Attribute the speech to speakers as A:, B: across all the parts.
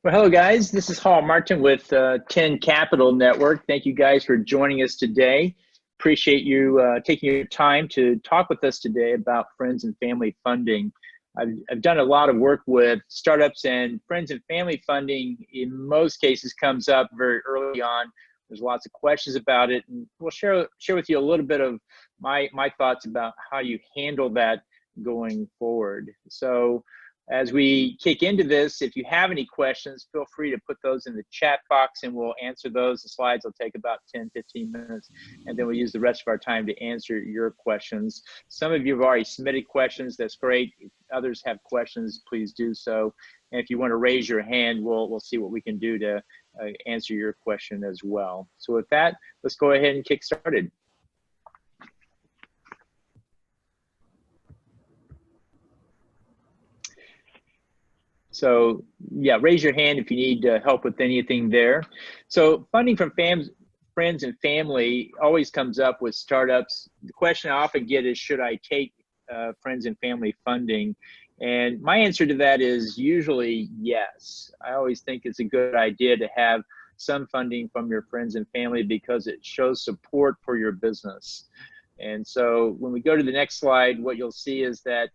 A: Well, hello, guys. This is Hall Martin with 10 Capital Network. Thank you guys for joining us today. Appreciate you taking your time to talk with us today about friends and family funding. I've done a lot of work with startups, and friends and family funding in most cases comes up very early on. There's lots of questions about it, and we'll share with you a little bit of my thoughts about how you handle that going forward. So as we kick into this, if you have any questions, feel free to put those in the chat box and we'll answer those. The slides will take about 10, 15 minutes, and then we'll use the rest of our time to answer your questions. Some of you have already submitted questions. That's great. If others have questions, please do so. And if you want to raise your hand, we'll see what we can do to answer your question as well. So with that, let's go ahead and kick started. So yeah, raise your hand if you need help with anything there. So funding from friends and family always comes up with startups. The question I often get is, should I take friends and family funding? And my answer to that is usually yes. I always think it's a good idea to have some funding from your friends and family because it shows support for your business. And so when we go to the next slide, what you'll see is that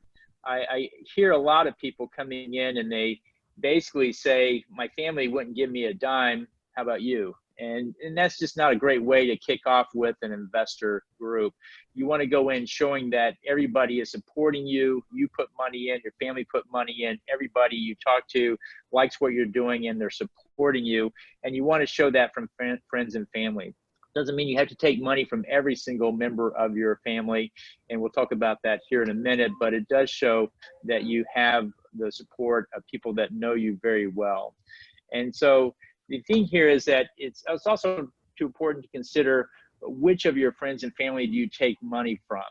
A: I hear a lot of people coming in and they basically say, my family wouldn't give me a dime, how about you? And that's just not a great way to kick off with an investor group. You want to go in showing that everybody is supporting you, you put money in, your family put money in, everybody you talk to likes what you're doing and they're supporting you. And you want to show that from friends and family. Doesn't mean you have to take money from every single member of your family, and we'll talk about that here in a minute, but it does show that you have the support of people that know you very well. And so the thing here is that it's also too important to consider which of your friends and family do you take money from.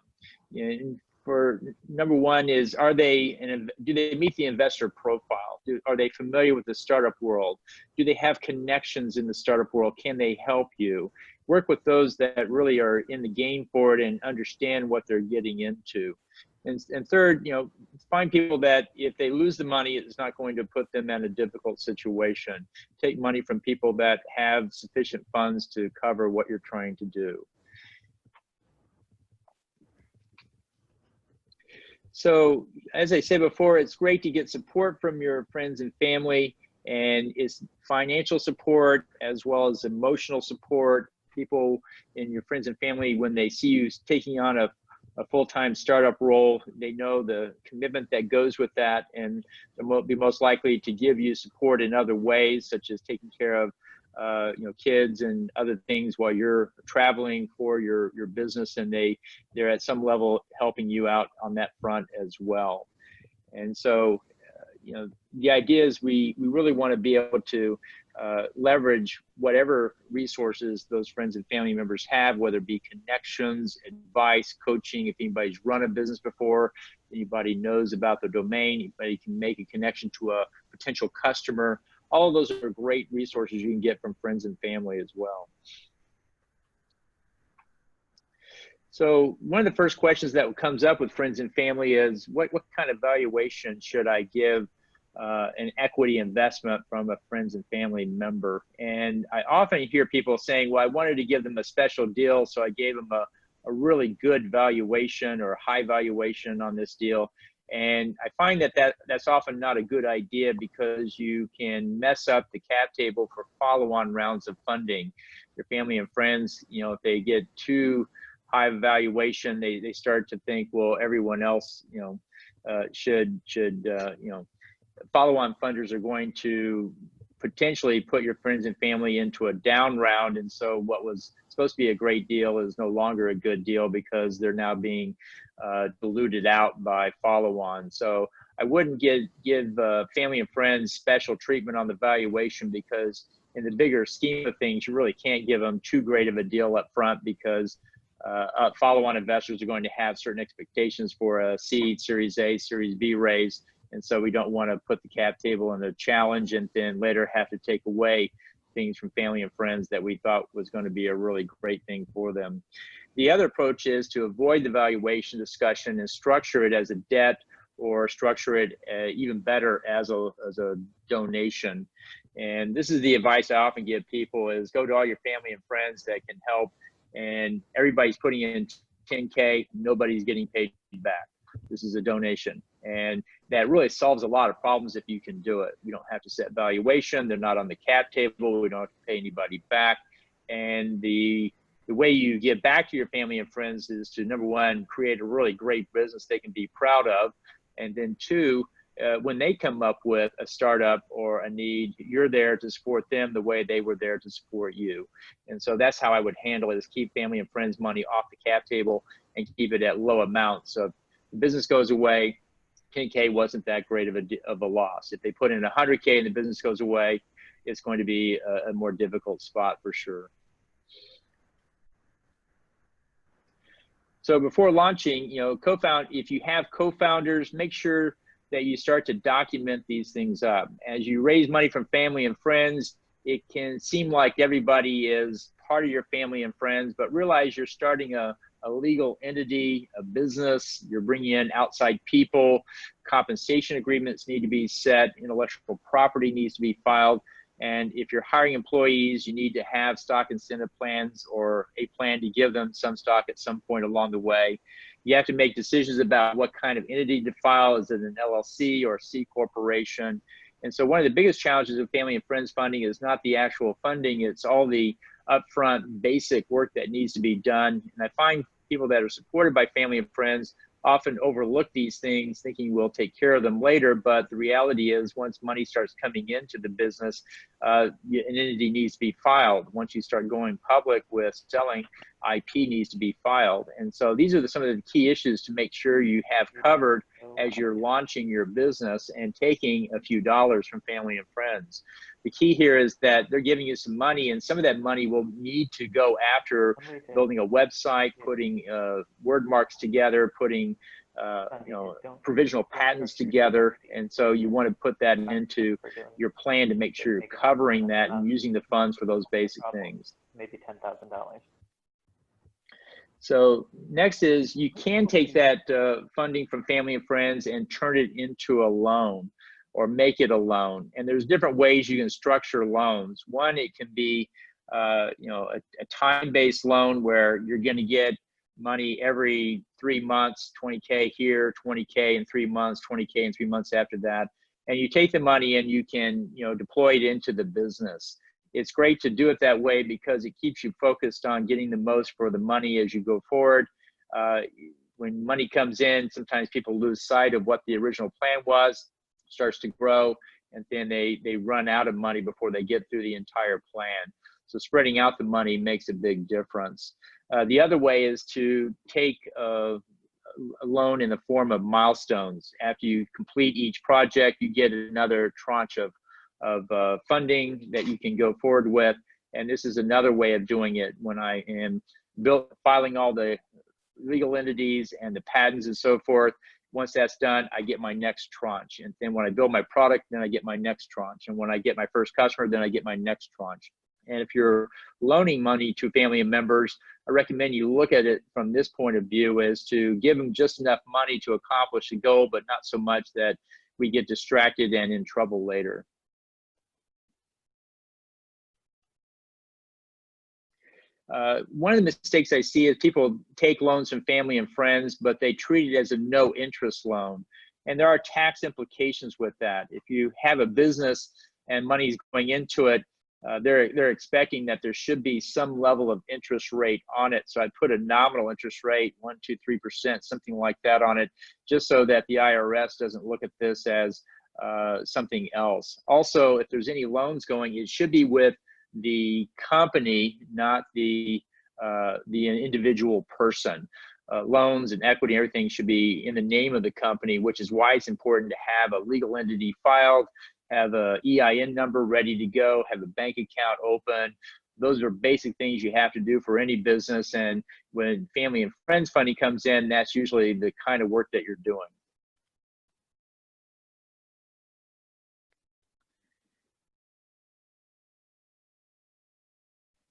A: And for number one is, do they meet the investor profile? Are they familiar with the startup world? Do they have connections in the startup world? Can they help you? Work with those that really are in the game for it and understand what they're getting into. And third, find people that if they lose the money, it's not going to put them in a difficult situation. Take money from people that have sufficient funds to cover what you're trying to do. So as I said before, it's great to get support from your friends and family, and it's financial support as well as emotional support. People in your friends and family, when they see you taking on a full-time startup role, they know the commitment that goes with that, and they'll be most likely to give you support in other ways, such as taking care of kids and other things while you're traveling for your business, and they're at some level helping you out on that front as well. And so the idea is we really want to be able to leverage whatever resources those friends and family members have, whether it be connections, advice, coaching. If anybody's run a business before, anybody knows about the domain, anybody can make a connection to a potential customer. All of those are great resources you can get from friends and family as well. So one of the first questions that comes up with friends and family is, what kind of valuation should I give an equity investment from a friends and family member? And I often hear people saying, well, I wanted to give them a special deal, so I gave them a really good valuation or high valuation on this deal. And I find that's often not a good idea because you can mess up the cap table for follow-on rounds of funding. Your family and friends, if they get too high valuation, they start to think, well, everyone else, should follow-on funders are going to potentially put your friends and family into a down round. And so what was supposed to be a great deal is no longer a good deal because they're now being diluted out by follow-on. So I wouldn't give family and friends special treatment on the valuation, because in the bigger scheme of things, you really can't give them too great of a deal up front, because follow-on investors are going to have certain expectations for a seed, Series A, Series B raise. And so we don't want to put the cap table in a challenge and then later have to take away things from family and friends that we thought was going to be a really great thing for them. The other approach is to avoid the valuation discussion and structure it as a debt or structure it even better as a donation. And this is the advice I often give people: is go to all your family and friends that can help, and everybody's putting in 10K, nobody's getting paid back. This is a donation, and that really solves a lot of problems if you can do it. We don't have to set valuation, they're not on the cap table, we don't have to pay anybody back. And the way you give back to your family and friends is to, number one, create a really great business they can be proud of, and then two, when they come up with a startup or a need, you're there to support them the way they were there to support you. And so that's how I would handle it: is keep family and friends money off the cap table and keep it at low amounts. So if the business goes away, 10K wasn't that great of a loss. If they put in 100K and the business goes away, it's going to be a more difficult spot for sure. So before launching, if you have co-founders, make sure that you start to document these things up. As you raise money from family and friends, it can seem like everybody is part of your family and friends, but realize you're starting a legal entity, a business. You're bringing in outside people. Compensation agreements need to be set. Intellectual property needs to be filed. And if you're hiring employees, you need to have stock incentive plans or a plan to give them some stock at some point along the way. You have to make decisions about what kind of entity to file. Is it an LLC or a C corporation? And so one of the biggest challenges of family and friends funding is not the actual funding, it's all the upfront basic work that needs to be done. And I find people that are supported by family and friends often overlook these things, thinking we'll take care of them later. But the reality is, once money starts coming into the business, an entity needs to be filed. Once you start going public with selling, IP needs to be filed. And so these are some of the key issues to make sure you have covered as you're launching your business and taking a few dollars from family and friends. The key here is that they're giving you some money, and some of that money will need to go after building a website, putting word marks together, putting provisional patents together. And so you want to put that into your plan to make sure you're covering that and using the funds for those basic things.
B: Maybe $10,000.
A: So next is, you can take that funding from family and friends and turn it into a loan or make it a loan. And there's different ways you can structure loans. One, it can be a time-based loan where you're going to get money every 3 months, 20K here, 20K in 3 months, 20K in 3 months after that. And you take the money and you can deploy it into the business. It's great to do it that way because it keeps you focused on getting the most for the money as you go forward. When money comes in, sometimes people lose sight of what the original plan was, starts to grow, and then they run out of money before they get through the entire plan. So spreading out the money makes a big difference. The other way is to take a loan in the form of milestones. After you complete each project, you get another tranche of funding that you can go forward with. And this is another way of doing it. When I am filing all the legal entities and the patents and so forth, once that's done, I get my next tranche. And then when I build my product, then I get my next tranche. And when I get my first customer, then I get my next tranche. And if you're loaning money to family and members, I recommend you look at it from this point of view, as to give them just enough money to accomplish the goal, but not so much that we get distracted and in trouble later. One of the mistakes I see is people take loans from family and friends, but they treat it as a no interest loan. And there are tax implications with that. If you have a business and money's going into it, they're expecting that there should be some level of interest rate on it. So I put a nominal interest rate, 1%, 2%, 3%, something like that on it, just so that the IRS doesn't look at this as something else. Also, if there's any loans going, it should be with the company, not the individual person. Loans and equity, everything should be in the name of the company, which is why it's important to have a legal entity filed, have a EIN number ready to go, have a bank account open. Those are basic things you have to do for any business. And when family and friends funding comes in, that's usually the kind of work that you're doing.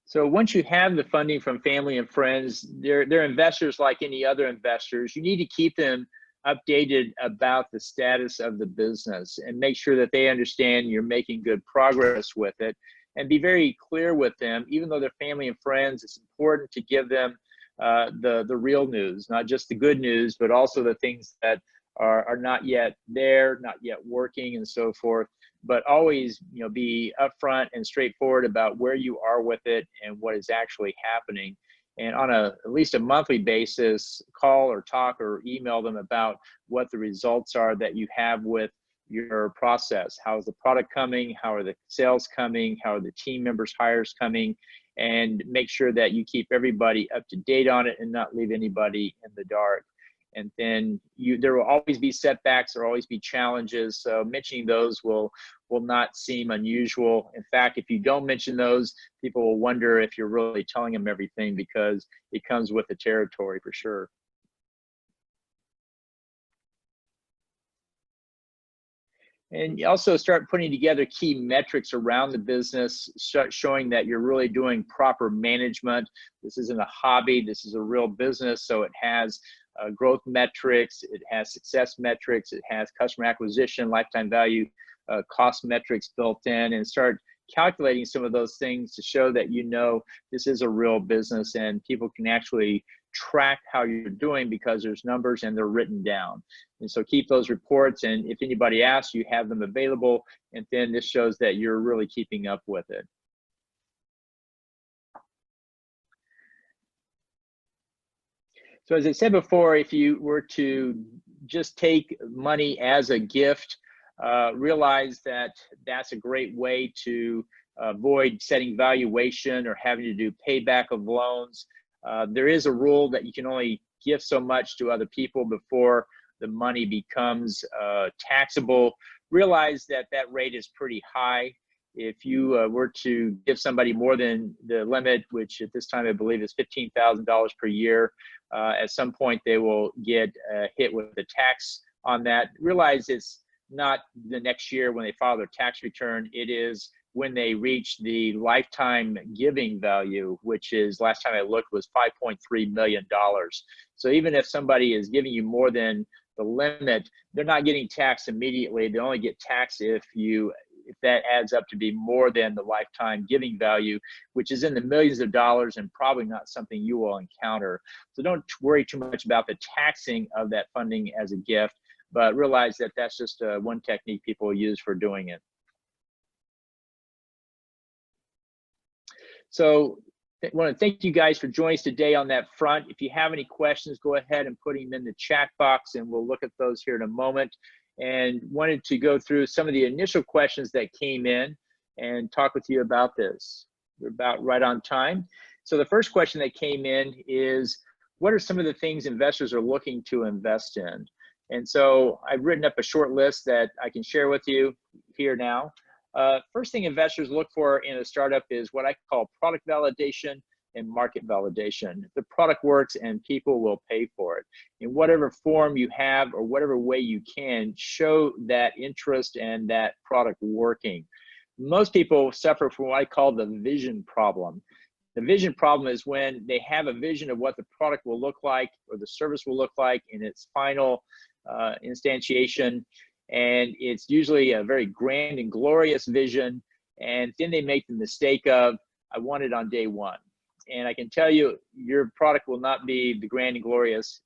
A: So once you have the funding from family and friends, they're investors like any other investors. You need to keep them updated about the status of the business, and make sure that they understand you're making good progress with it, and be very clear with them. Even though they're family and friends, it's important to give them the real news, not just the good news, but also the things that are not yet there, not yet working, and so forth. But always, be upfront and straightforward about where you are with it and what is actually happening. And on at least a monthly basis, call or talk or email them about what the results are that you have with your process. How is the product coming? How are the sales coming? How are the team members' hires coming? And make sure that you keep everybody up to date on it and not leave anybody in the dark. And then there will always be setbacks, there will always be challenges. So mentioning those will not seem unusual. In fact, if you don't mention those, people will wonder if you're really telling them everything, because it comes with the territory for sure. And you also start putting together key metrics around the business, showing that you're really doing proper management. This isn't a hobby, this is a real business. So it has growth metrics, it has success metrics, it has customer acquisition, lifetime value, cost metrics built in, and start calculating some of those things to show that this is a real business and people can actually track how you're doing because there's numbers and they're written down. And so keep those reports, and if anybody asks, you have them available, and then this shows that you're really keeping up with it. So as I said before, if you were to just take money as a gift, realize that that's a great way to avoid setting valuation or having to do payback of loans. There is a rule that you can only give so much to other people before the money becomes taxable. Realize that that rate is pretty high. If you were to give somebody more than the limit, which at this time I believe is $15,000 per year, at some point they will get hit with the tax on that. Realize it's not the next year when they file their tax return. It is when they reach the lifetime giving value, which is, last time I looked, was $5.3 million. So even if somebody is giving you more than the limit, they're not getting taxed immediately. They only get taxed if that adds up to be more than the lifetime giving value, which is in the millions of dollars and probably not something you will encounter. So don't worry too much about the taxing of that funding as a gift, but realize that that's just one technique people use for doing it. So I want to thank you guys for joining us today on that front. If you have any questions, go ahead and put them in the chat box and we'll look at those here in a moment. And wanted to go through some of the initial questions that came in and talk with you about this. We're about right on time. So the first question that came in is, what are some of the things investors are looking to invest in? And so I've written up a short list that I can share with you here now. First thing investors look for in a startup is what I call product validation and market validation. The product works and people will pay for it. In whatever form you have or whatever way you can, show that interest and that product working. Most people suffer from what I call the vision problem. The vision problem is when they have a vision of what the product will look like or the service will look like in its final instantiation. And it's usually a very grand and glorious vision. And then they make the mistake of, I want it on day one. And I can tell you, your product will not be the grand and glorious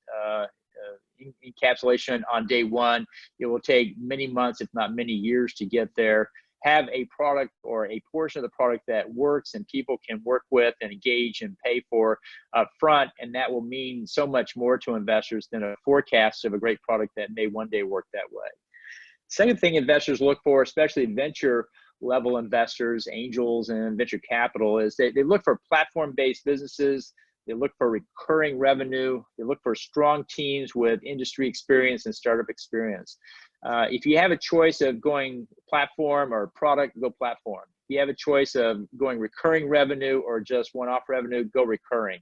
A: encapsulation on day one. It will take many months, if not many years, to get there. Have a product or a portion of the product that works and people can work with and engage and pay for up front. And that will mean so much more to investors than a forecast of a great product that may one day work that way. Second thing investors look for, especially venture level investors, angels and venture capital, is they look for platform-based businesses. They look for recurring revenue. They look for strong teams with industry experience and startup experience. If you have a choice of going platform or product, go platform. If you have a choice of going recurring revenue or just one-off revenue, go recurring.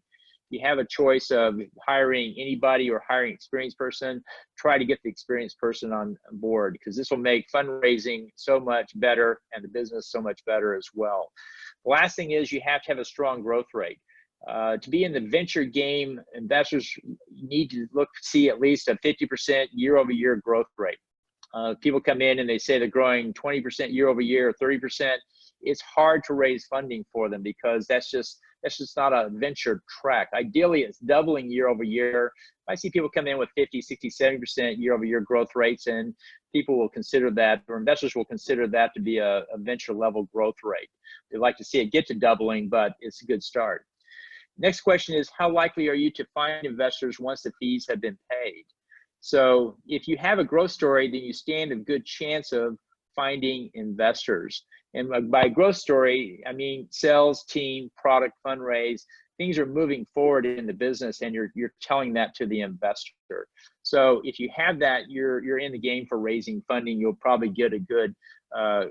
A: If you have a choice of hiring anybody or hiring experienced person, try to get the experienced person on board, because this will make fundraising so much better and the business so much better as well. The last thing is you have to have a strong growth rate. To be in the venture game, investors need to see at least a 50% year-over-year growth rate. People come in and they say they're growing 20% year over year, or 30%. It's hard to raise funding for them because that's just not a venture track. Ideally, it's doubling year over year. I see people come in with 50, 60, 70% year over year growth rates, and people will consider that, or investors will consider that to be a venture level growth rate. They'd like to see it get to doubling, but it's a good start. Next question is, how likely are you to find investors once the fees have been paid? So if you have a growth story, then you stand a good chance of finding investors. And by growth story, I mean sales, team, product, fundraise. Things are moving forward in the business, and you're telling that to the investor. So if you have that, you're in the game for raising funding. You'll probably get a good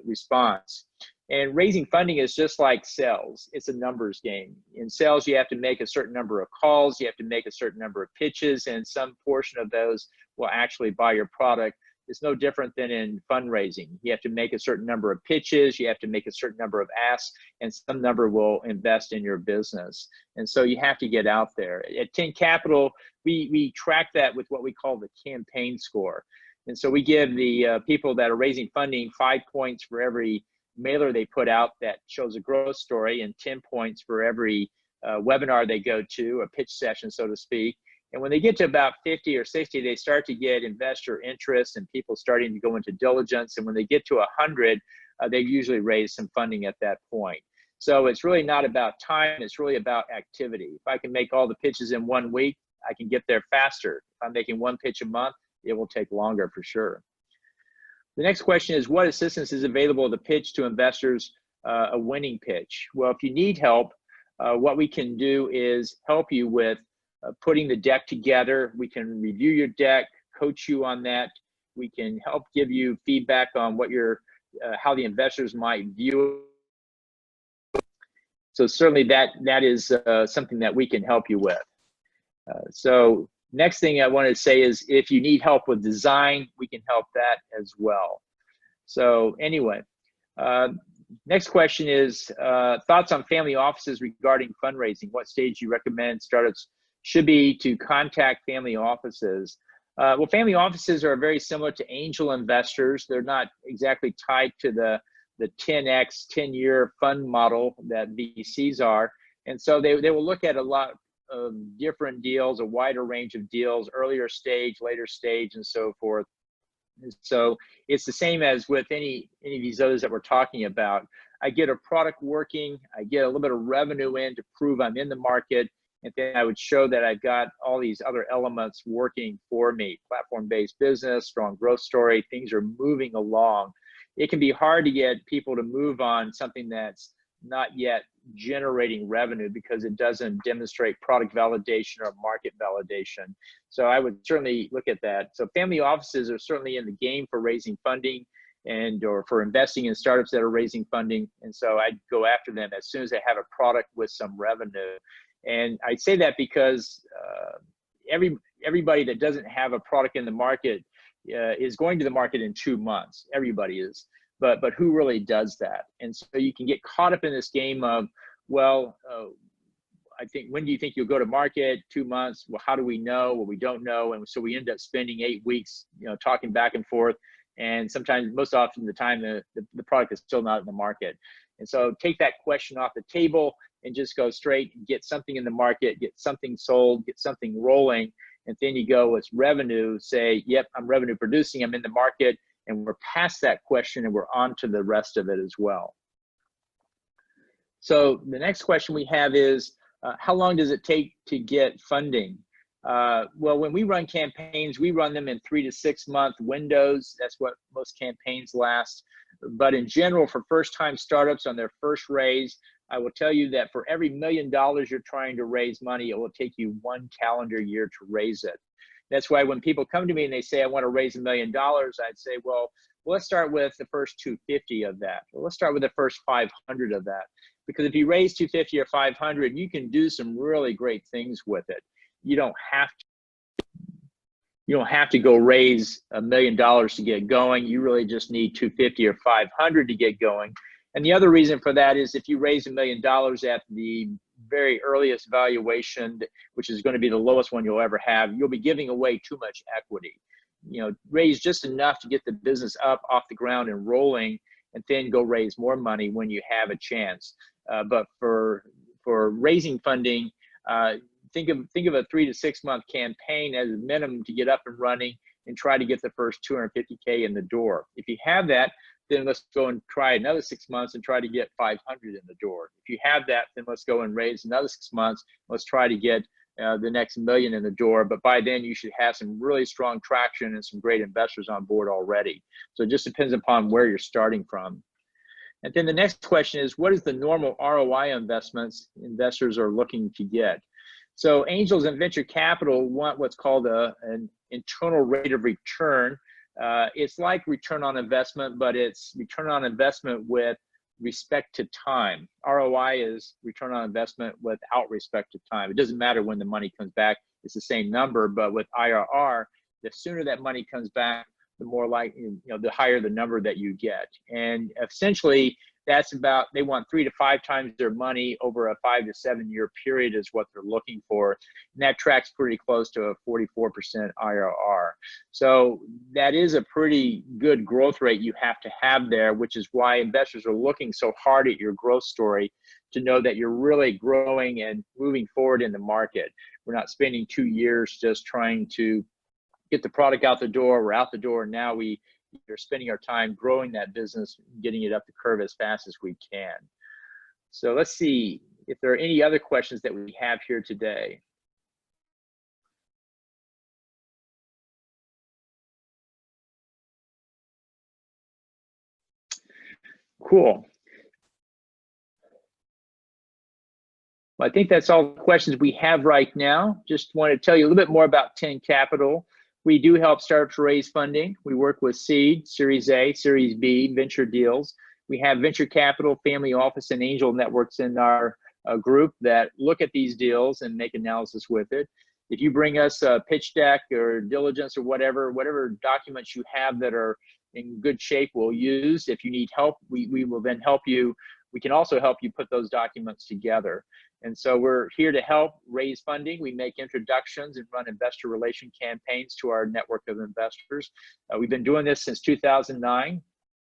A: response. And raising funding is just like sales. It's a numbers game. In sales, you have to make a certain number of calls. You have to make a certain number of pitches, and some portion of those will actually buy your product. It's no different than in fundraising. You have to make a certain number of pitches. You have to make a certain number of asks, and some number will invest in your business. And so you have to get out there. At 10 Capital, we track that with what we call the campaign score. And so we give the people that are raising funding 5 points for every mailer they put out that shows a growth story, and 10 points for every webinar they go to, a pitch session, so to speak. And when they get to about 50 or 60, they start to get investor interest and people starting to go into diligence. And when they get to 100, they usually raise some funding at that point. So it's really not about time, it's really about activity. If I can make all the pitches in 1 week, I can get there faster. If I'm making 1 pitch a month, it will take longer for sure. The next question is, what assistance is available to pitch to investors a winning pitch? Well, if you need help, what we can do is help you with putting the deck together. We can review your deck, coach you on that. We can help give you feedback on what how the investors might view it. So certainly that is something that we can help you with. So next thing I want to say is, if you need help with design, we can help that as well. So anyway, next question is thoughts on family offices regarding fundraising. What stage do you recommend startups should be to contact family offices? Well, family offices are very similar to angel investors. They're not exactly tied to the 10x, 10-year fund model that VCs are. And so they will look at a lot of different deals, a wider range of deals, earlier stage, later stage, and so forth. And so it's the same as with any of these others that we're talking about. I get a product working, I get a little bit of revenue in to prove I'm in the market, and then I would show that I've got all these other elements working for me. Platform-based business, strong growth story, things are moving along. It can be hard to get people to move on something that's not yet generating revenue because it doesn't demonstrate product validation or market validation. So I would certainly look at that. So family offices are certainly in the game for raising funding or for investing in startups that are raising funding. And so I'd go after them as soon as they have a product with some revenue. And I say that because everybody that doesn't have a product in the market is going to the market in 2 months. Everybody is. But who really does that? And so you can get caught up in this game of, well, I think, when do you think you'll go to market? 2 months. Well, how do we know? Well, we don't know. And so we end up spending 8 weeks, talking back and forth. And sometimes, most often the time, the product is still not in the market. And so take that question off the table and just go straight and get something in the market, get something sold, get something rolling. And then you go, it's revenue, say, yep, I'm revenue producing, I'm in the market. And we're past that question and we're on to the rest of it as well. So the next question we have is, how long does it take to get funding? Well, when we run campaigns, we run them in 3 to 6 month windows. That's what most campaigns last. But in general, for first-time startups on their first raise, I will tell you that for every $1 million you're trying to raise money, it will take you 1 calendar year to raise it. That's why when people come to me and they say, I want to raise $1 million, I'd say, well, let's start with the first 250 of that. Or let's start with the first 500 of that. Because if you raise 250 or 500, you can do some really great things with it. You don't have to go raise $1 million to get going. You really just need 250 or 500 to get going. And the other reason for that is, if you raise $1 million at the very earliest valuation, which is going to be the lowest one you'll ever have, you'll be giving away too much equity. Raise just enough to get the business up off the ground and rolling, and then go raise more money when you have a chance. But for raising funding, think of a 3 to 6 month campaign as a minimum to get up and running, and try to get the first 250K in the door. If you have that, then let's go and try another 6 months and try to get 500 in the door. If you have that, then let's go and raise another 6 months. Let's try to get the next million in the door. But by then you should have some really strong traction and some great investors on board already. So it just depends upon where you're starting from. And then the next question is, what is the normal ROI investments investors are looking to get? So angels and venture capital want what's called an internal rate of return. It's like return on investment, but it's return on investment with respect to time. ROI is return on investment without respect to time. It doesn't matter when the money comes back, it's the same number, but with IRR, the sooner that money comes back, the more likely, the higher the number that you get. And essentially, that's about, they want 3 to 5 times their money over a 5 to 7 year period is what they're looking for. And that tracks pretty close to a 44% IRR. So that is a pretty good growth rate you have to have there, which is why investors are looking so hard at your growth story to know that you're really growing and moving forward in the market. We're not spending 2 years just trying to get the product out the door. We're out the door. Now we're spending our time growing that business, getting it up the curve as fast as we can. So let's see if there are any other questions that we have here today. Cool. Well, I think that's all the questions we have right now. Just want to tell you a little bit more about 10 Capital. We do help startups raise funding. We work with seed, Series A, Series B, venture deals. We have venture capital, family office, and angel networks in our group that look at these deals and make analysis with it. If you bring us a pitch deck or diligence or whatever documents you have that are in good shape, we'll use. If you need help, we will then help you. We can also help you put those documents together. And so we're here to help raise funding. We make introductions and run investor relation campaigns to our network of investors. We've been doing this since 2009.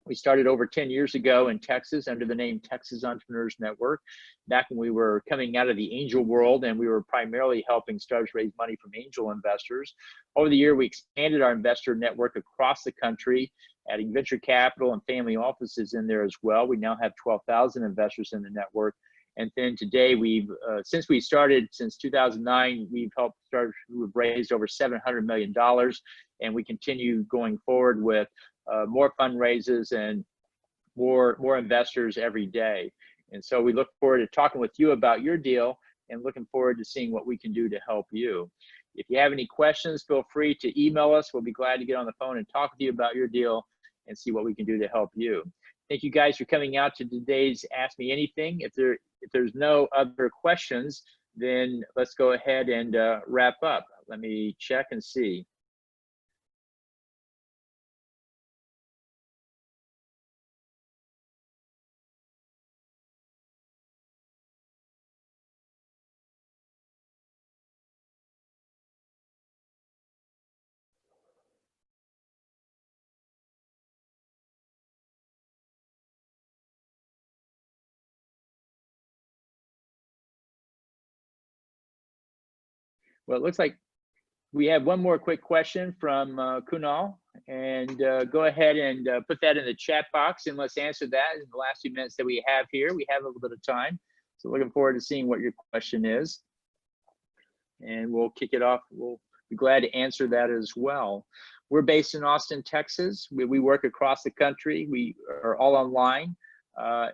A: We started over 10 years ago in Texas under the name Texas Entrepreneurs Network, back when we were coming out of the angel world, and we were primarily helping startups raise money from angel investors. Over the year, we expanded our investor network across the country, adding venture capital and family offices in there as well. We now have 12,000 investors in the network. And then today, since we started, since 2009, we've helped startups who have raised over $700 million, and we continue going forward with more fundraisers and more investors every day. And so we look forward to talking with you about your deal and looking forward to seeing what we can do to help you. If you have any questions, feel free to email us. We'll be glad to get on the phone and talk with you about your deal and see what we can do to help you. Thank you guys for coming out to today's Ask Me Anything. If there's no other questions, then let's go ahead and wrap up. Let me check and see. Well, it looks like we have one more quick question from Kunal, and go ahead and put that in the chat box, and let's answer that in the last few minutes that we have here. We have a little bit of time, so looking forward to seeing what your question is, and we'll kick it off. We'll be glad to answer that as well. We're based in Austin, Texas. We work across the country. We are all online.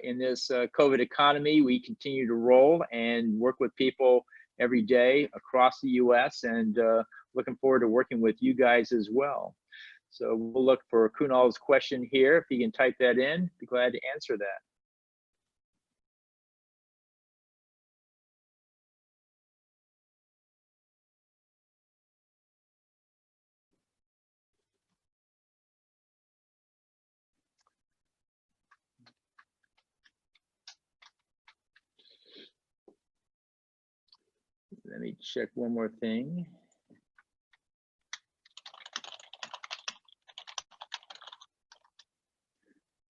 A: In this COVID economy, we continue to roll and work with people every day across the US, and looking forward to working with you guys as well. So we'll look for Kunal's question here. If you can type that in, be glad to answer that. Let me check one more thing.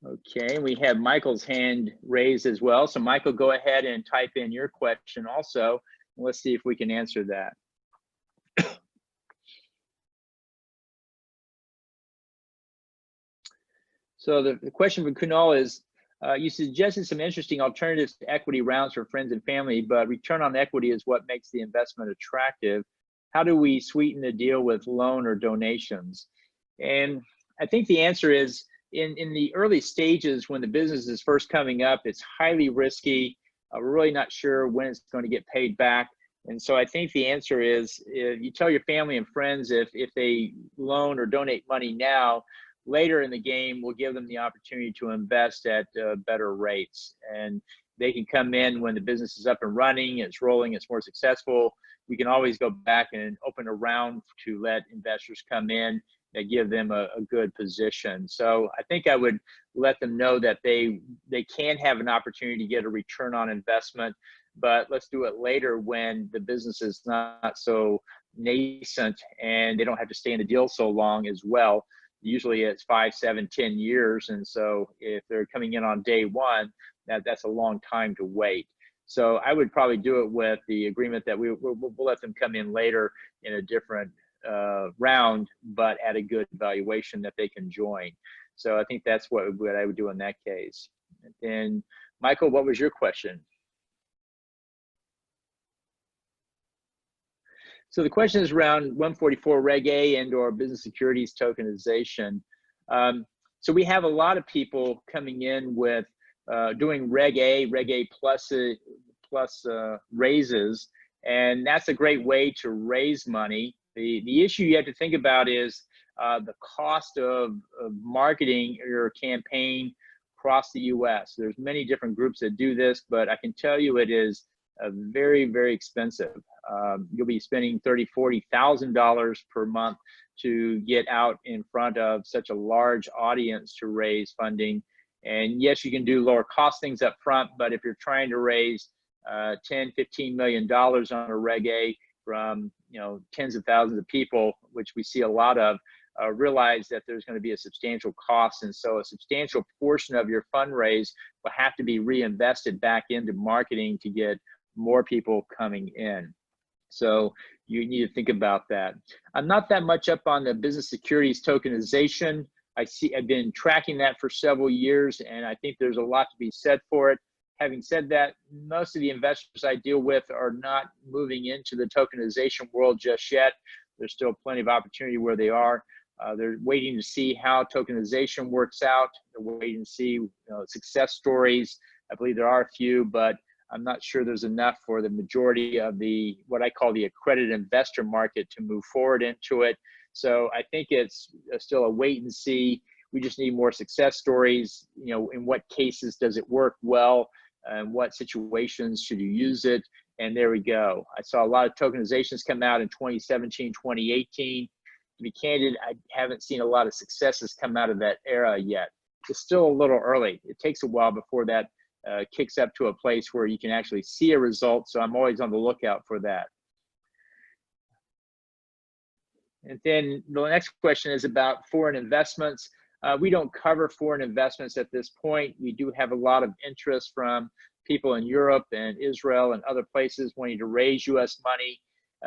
A: Okay, we have Michael's hand raised as well. So Michael, go ahead and type in your question also. Let's see if we can answer that. So the question from Kunal is, you suggested some interesting alternatives to equity rounds for friends and family, but return on equity is what makes the investment attractive. How do we sweeten the deal with loan or donations? And I think the answer is, in the early stages when the business is first coming up, it's highly risky. We're really not sure when it's going to get paid back. And so I think the answer is, if you tell your family and friends if they loan or donate money now, later in the game, we'll give them the opportunity to invest at better rates. And they can come in when the business is up and running, it's rolling, it's more successful. We can always go back and open a round to let investors come in that give them a good position. So I think I would let them know that they can have an opportunity to get a return on investment, but let's do it later when the business is not so nascent and they don't have to stay in the deal so long as well. Usually it's 5, 7, 10 years. And so if they're coming in on day one, that's a long time to wait. So I would probably do it with the agreement that we'll let them come in later in a different round, but at a good valuation that they can join. So I think that's what I would do in that case. And Michael, what was your question? So the question is around 144 Reg A and or business securities tokenization. So we have a lot of people coming in with doing Reg A plus raises, and that's a great way to raise money. The issue you have to think about is the cost of marketing your campaign across the US. There's many different groups that do this, but I can tell you it is very, very expensive. You'll be spending $30,000, $40,000 per month to get out in front of such a large audience to raise funding. And yes, you can do lower cost things up front, but if you're trying to raise $10, $15 million on a Reg A from tens of thousands of people, which we see a lot of, realize that there's going to be a substantial cost. And so a substantial portion of your fundraise will have to be reinvested back into marketing to get more people coming in. So you need to think about that. I'm not that much up on the business securities tokenization. I've been tracking that for several years, and I think there's a lot to be said for it. Having said that, most of the investors I deal with are not moving into the tokenization world just yet. There's still plenty of opportunity where they are. They're waiting to see how tokenization works out. They're waiting to see success stories. I believe there are a few, but I'm not sure there's enough for the majority of the what I call the accredited investor market to move forward into it. So I think it's still a wait and see. We just need more success stories. In what cases does it work well? And what situations should you use it? And there we go. I saw a lot of tokenizations come out in 2017, 2018. To be candid, I haven't seen a lot of successes come out of that era yet. It's still a little early. It takes a while before that kicks up to a place where you can actually see a result. So I'm always on the lookout for that. And then the next question is about foreign investments. We don't cover foreign investments at this point. We do have a lot of interest from people in Europe and Israel and other places wanting to raise US money.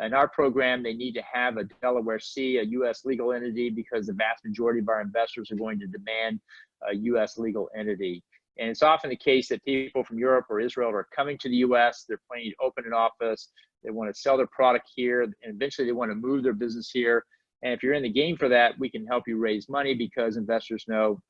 A: In our program, they need to have a Delaware C, a US legal entity, because the vast majority of our investors are going to demand a US legal entity. And it's often the case that people from Europe or Israel are coming to the US, they're planning to open an office, they want to sell their product here, and eventually they want to move their business here. And if you're in the game for that, we can help you raise money because investors know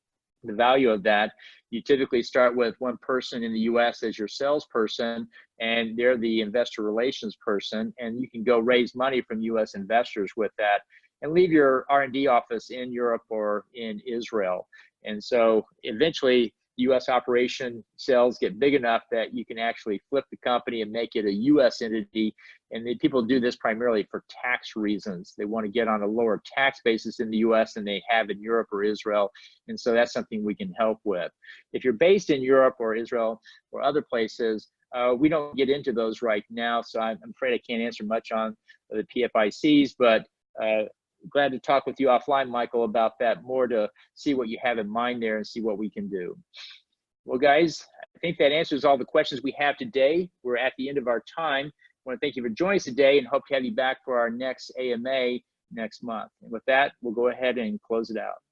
A: the value of that. You typically start with one person in the US as your salesperson, and they're the investor relations person, and you can go raise money from US investors with that and leave your R&D office in Europe or in Israel. And so eventually US operation sales get big enough that you can actually flip the company and make it a US entity. And people do this primarily for tax reasons. They want to get on a lower tax basis in the US than they have in Europe or Israel. And so that's something we can help with. If you're based in Europe or Israel or other places, We don't get into those right now, so I'm afraid I can't answer much on the PFICs, but glad to talk with you offline, Michael, about that more to see what you have in mind there and see what we can do. Well, guys, I think that answers all the questions we have today. We're at the end of our time. I want to thank you for joining us today and hope to have you back for our next AMA next month. And with that, we'll go ahead and close it out.